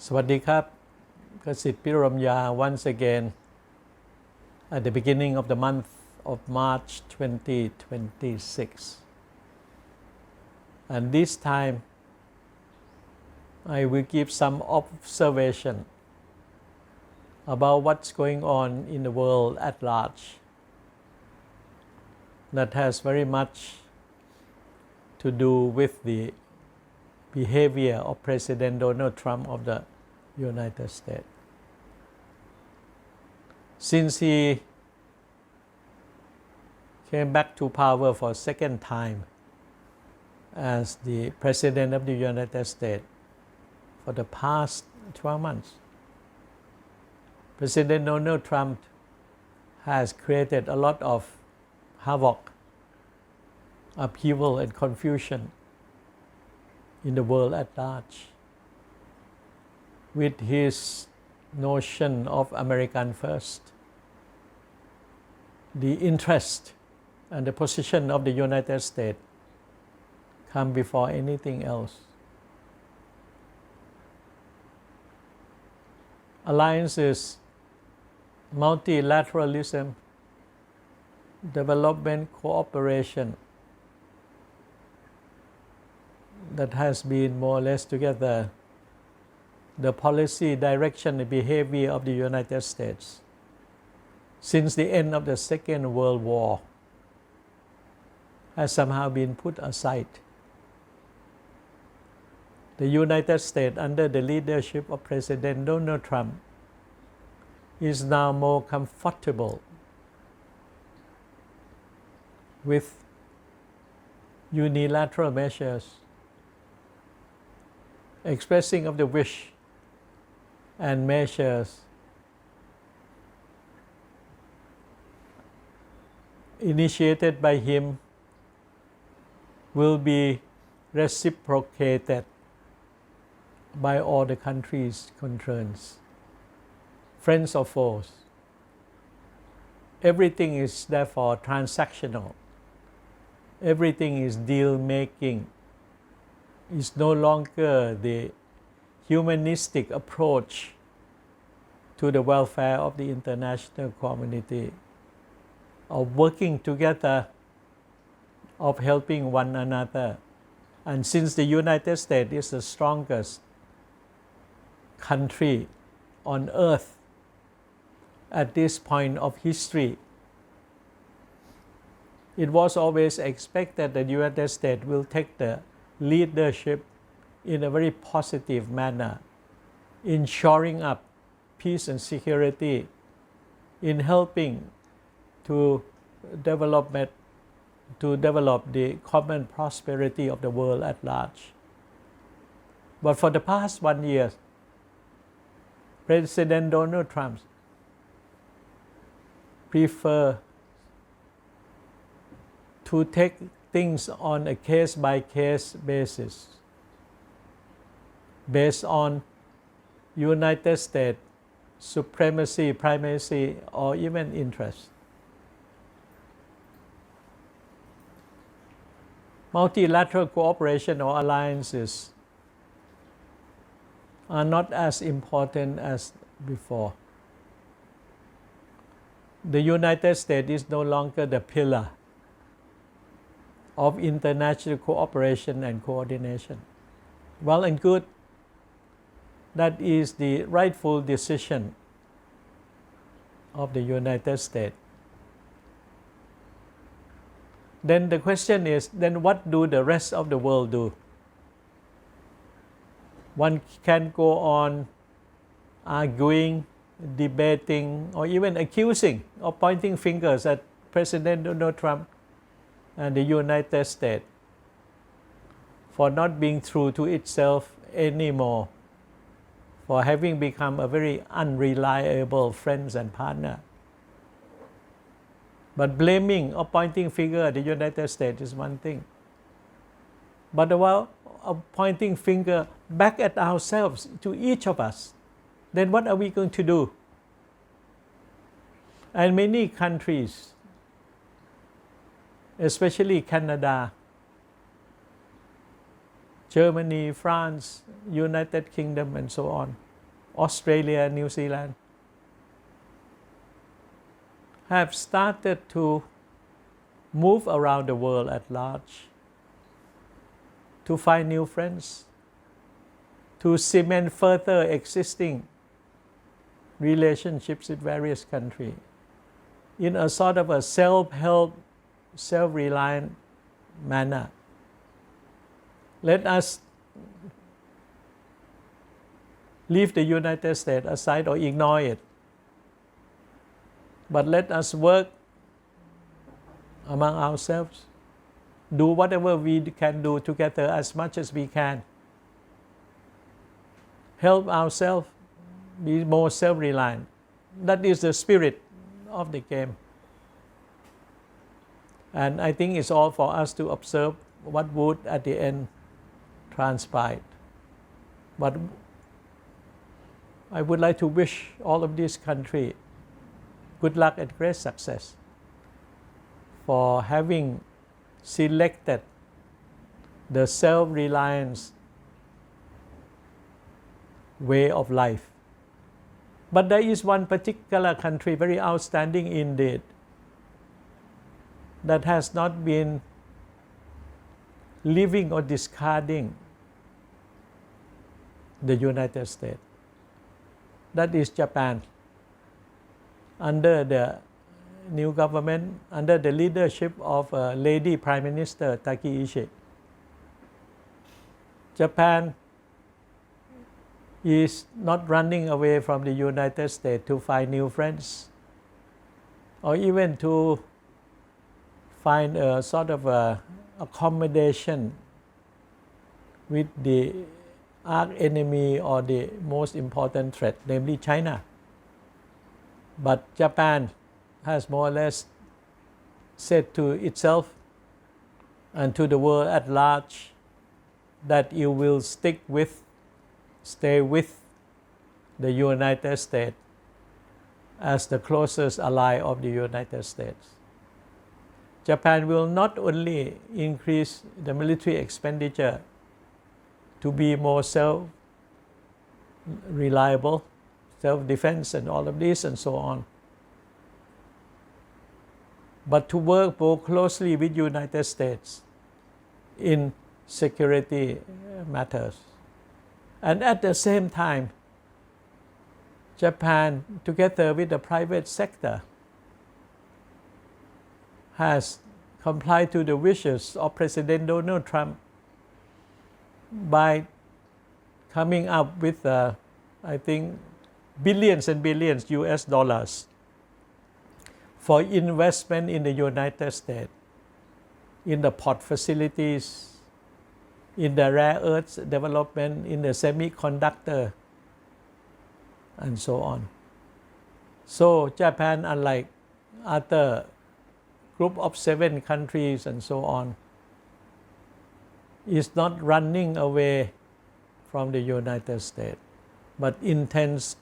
สวัสดีครับ Kasit Piromya once again at the beginning of the month of March 2026. And this time I will give some observation about what's going on in the world at large that has very much to do with the behavior of President Donald Trump of the United States. Since he came back to power for a second time as the President of the United States for the past 12 months, President Donald Trump has created a lot of havoc, upheaval and confusion in the world at large with his notion of American first. The interest and the position of the United States come before anything else. Alliances, multilateralism, development cooperation that has been more or less together the policy direction and behavior of the United States since the end of the Second World War has somehow been put aside. The United States under the leadership of President Donald Trump is now more comfortable with unilateral measures, expressing of the wish and measures initiated by him will be reciprocated by all the countries concerned, friends or foes. Everything is therefore transactional. Everything is deal making. It's no longer the humanistic approach to the welfare of the international community, of working together, of helping one another. And since the United States is the strongest country on earth at this point of history, it was always expected that the United States will take the leadership in a very positive manner in shoring up peace and security, in helping to develop the common prosperity of the world at large. But for the past 1 year, President Donald Trump prefer to take things on a case-by-case basis based on United States supremacy, primacy, or even interest. Multilateral cooperation or alliances are not as important as before. The United States is no longer the pillar of international cooperation and coordination. Well and good, that is the rightful decision of the United States. Then the question is, then what do the rest of the world do? One can go on arguing, debating, or even accusing or pointing fingers at President Donald Trump and the United States for not being true to itself anymore, for having become a very unreliable friend and partner. But blaming or pointing finger at the United States is one thing. But while pointing finger back at ourselves, to each of us, then what are we going to do? And many countries, especially Canada, Germany, France, United Kingdom, and so on, Australia, New Zealand, have started to move around the world at large to find new friends, to cement further existing relationships with various countries in a sort of a self-help, self-reliant manner. Let us leave the United States aside or ignore it, but let us work among ourselves, do whatever we can do together as much as we can, help ourselves be more self-reliant. That is the spirit of the game. And I think it's all for us to observe what would at the end transpire. But I would like to wish all of these countries good luck and great success for having selected the self-reliance way of life. But there is one particular country, very outstanding indeed, that has not been living or discarding the United States. That is Japan. Under the new government, under the leadership of Lady Prime Minister Takaichi, Japan is not running away from the United States to find new friends or even to find a sort of accommodation with the arch enemy or the most important threat, namely China. But Japan has more or less said to itself and to the world at large that it will stay with the United States as the closest ally of the United States. Japan will not only increase the military expenditure to be more self-reliable, self-defense and all of this and so on, but to work more closely with United States in security matters. And at the same time, Japan, together with the private sector, has complied to the wishes of President Donald Trump by coming up with, I think, billions and billions US dollars for investment in the United States, in the port facilities, in the rare earths development, in the semiconductor, and so on. So Japan, unlike other group of 7 countries and so on, is not running away from the United States, but intends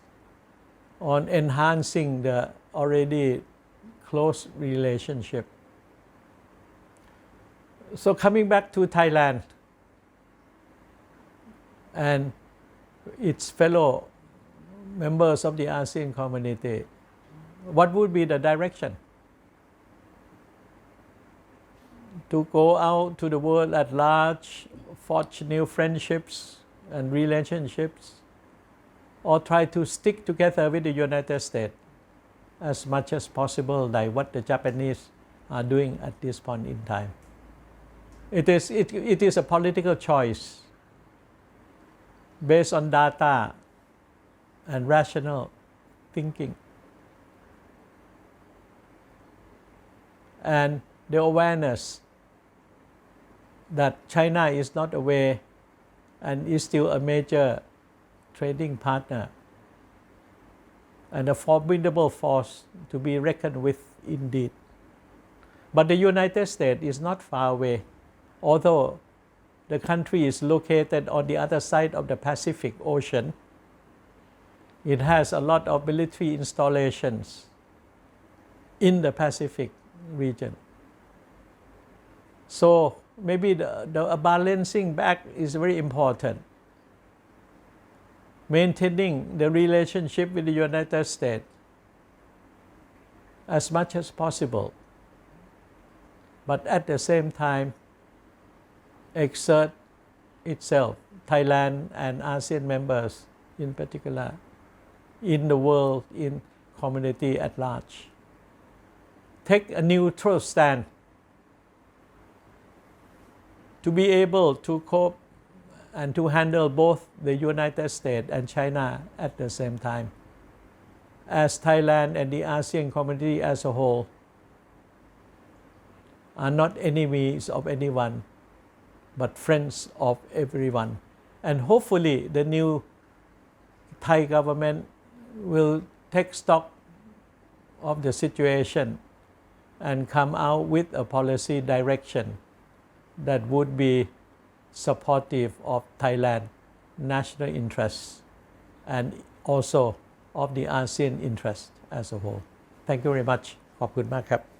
on enhancing the already close relationship. So coming back to Thailand and its fellow members of the ASEAN community, what would be the direction? To go out to the world at large, forge new friendships and relationships, or try to stick together with the United States as much as possible, like what the Japanese are doing at this point in time. It is a political choice based on data and rational thinking, and the awareness that China is not away and is still a major trading partner and a formidable force to be reckoned with indeed. But the United States is not far away, although the country is located on the other side of the Pacific Ocean. It has a lot of military installations in the Pacific region. So maybe the balancing back is very important. maintaining the relationship with the United States as much as possible, but at the same time exert itself, Thailand and ASEAN members in particular, in the world, in community at large. Take a neutral stand to be able to cope and to handle both the United States and China at the same time, as Thailand and the ASEAN community as a whole are not enemies of anyone, but friends of everyone. And hopefully the new Thai government will take stock of the situation and come out with a policy direction that would be supportive of Thailand national interests and also of the ASEAN interest as a whole. Thank you very much. ขอบคุณมากครับ